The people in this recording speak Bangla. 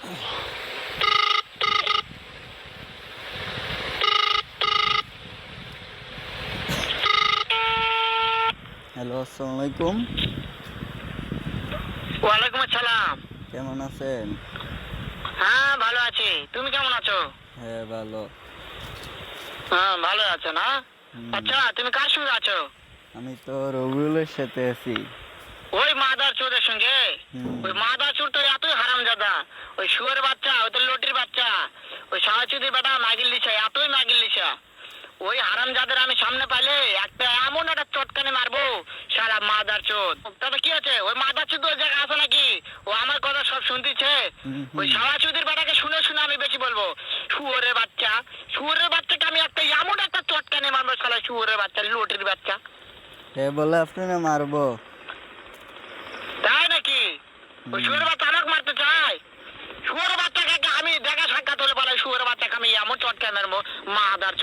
হ্যালো, আসসালামু আলাইকুম। ওয়ালাইকুম আসসালাম। কেমন আছেন? হ্যাঁ, ভালো আছি। তুমি কেমন আছো? হ্যাঁ, ভালো। হ্যাঁ, ভালো আছো না? হুম, আচ্ছা, তুমি কার সঙ্গে আছো? আমি তো রবিউলের সাথে আছি। ওই মাদার চোরের সঙ্গে? হুম, ওই মাদার চোর তো এতই হারামজাদা। ওই শুয়োরের বাচ্চা, ওই তো লটির বাচ্চা, ওই সাহাচুদির বেটা মাগিল দিছে, এতই মাগিল দিছে। ওই হারামজাদের আমি সামনে পাইলে একটা এমন একটা চটকানি মারবো, শালা মাদার চোদ। তবে কি আছে, ওই মাদার চোদ ওই জায়গায় আছে নাকি? ও আমার কথা সব শুনতেছে। হুম, ওই হুম। সাহাচুদির বেটাকে শুনে শুনে আমি বেশি বলবো। শুয়োরের বাচ্চা, শুয়োরের বাচ্চাকে আমি একটা এমন একটা চটকানি মারবো, শালা শুয়োরের বাচ্চা, লটির বাচ্চা। এ বলে আপনি না মারবো। তাই নাকি? ওই হুম। শুয়োরের বাচ্চা আমাকে মারতে চায়? শুয়োরের বাচ্চাকে আমি দেখা সাক্ষাৎ হলে বলে শুয়োরের বাচ্চাকে আমি এমন চটকানি মারবো, মাদার চোদ।